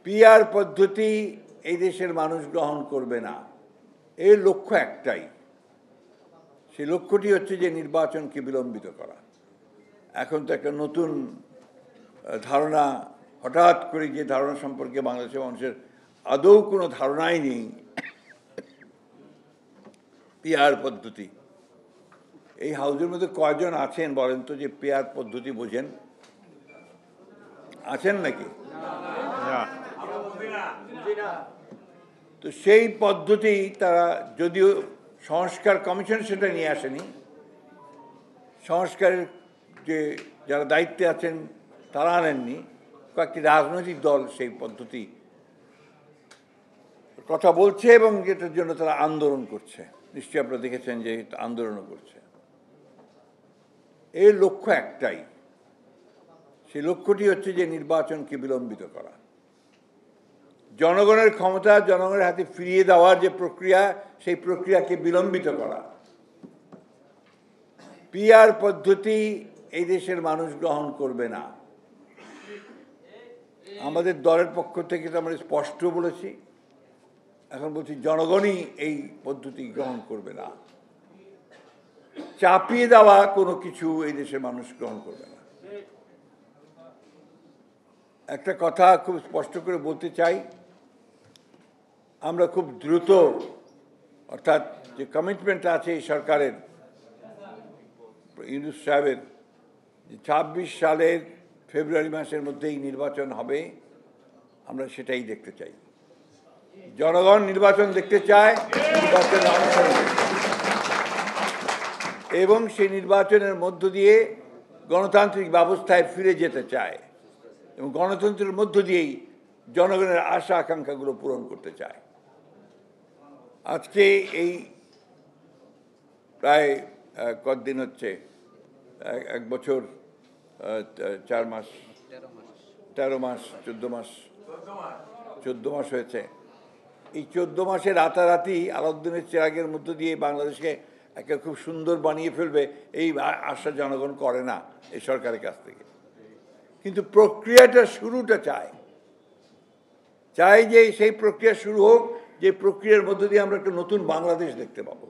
PR পদ্ধতি এই দেশের মানুষ গ্রহণ করবে না, এর লক্ষ্য একটাই। সেই লক্ষ্যটি হচ্ছে যে নির্বাচনকে বিলম্বিত করা। এখন তো একটা নতুন ধারণা, হঠাৎ করে যে ধারণা সম্পর্কে বাংলাদেশের মানুষের আদৌ কোনো ধারণাই নেই, পিআর পদ্ধতি। এই হাউজের মধ্যে কয়জন আছেন বলেন তো যে পিআর পদ্ধতি বোঝেন? আছেন নাকি? তো সেই পদ্ধতি তারা, যদিও সংস্কার কমিশন সেটা নিয়ে আসেনি, সংস্কারের যে যারা দায়িত্বে আছেন তারা আনেননি, কয়েকটি রাজনৈতিক দল সেই পদ্ধতি কথা বলছে এবং এটার জন্য তারা আন্দোলন করছে। নিশ্চয়ই আপনারা দেখেছেন যে আন্দোলনও করছে। এর লক্ষ্য একটাই, সেই লক্ষ্যটি হচ্ছে যে নির্বাচনকে বিলম্বিত করা, জনগণের ক্ষমতা জনগণের হাতে ফিরিয়ে দেওয়ার যে প্রক্রিয়া, সেই প্রক্রিয়াকে বিলম্বিত করা। পিআর পদ্ধতি এই দেশের মানুষ গ্রহণ করবে না। আমাদের দলের পক্ষ থেকে তো আমরা স্পষ্ট বলেছি, এখন বলছি জনগণই এই পদ্ধতি গ্রহণ করবে না। চাপিয়ে দেওয়া কোনো কিছু এই দেশের মানুষ গ্রহণ করবে না। একটা কথা খুব স্পষ্ট করে বলতে চাই, আমরা খুব দ্রুত, অর্থাৎ যে কমিটমেন্ট আছে এই সরকারের, ইউনূস সাহেবের, ২৬ সালের ফেব্রুয়ারি মাসের মধ্যেই নির্বাচন হবে, আমরা সেটাই দেখতে চাই। জনগণ নির্বাচন দেখতে চায়, নির্বাচনে অংশগ্রহণ এবং সেই নির্বাচনের মধ্য দিয়ে গণতান্ত্রিক ব্যবস্থায় ফিরে যেতে চায় এবং গণতন্ত্রের মধ্য দিয়েই জনগণের আশা আকাঙ্ক্ষাগুলো পূরণ করতে চায়। আজকে এই প্রায় কতদিন হচ্ছে, 1 বছর 4 মাস, 13 মাস, 14 মাস হয়েছে। এই 14 মাসে রাতারাতি আলাউদ্দিনের চেরাগের মধ্য দিয়ে বাংলাদেশকে একটা খুব সুন্দর বানিয়ে ফেলবে, এই আশা জনগণ করে না এই সরকারের কাছ থেকে। কিন্তু প্রক্রিয়াটা শুরুটা চায় যে সেই প্রক্রিয়া শুরু হোক, যে প্রক্রিয়ার মধ্য দিয়ে আমরা একটা নতুন বাংলাদেশ দেখতে পাবো।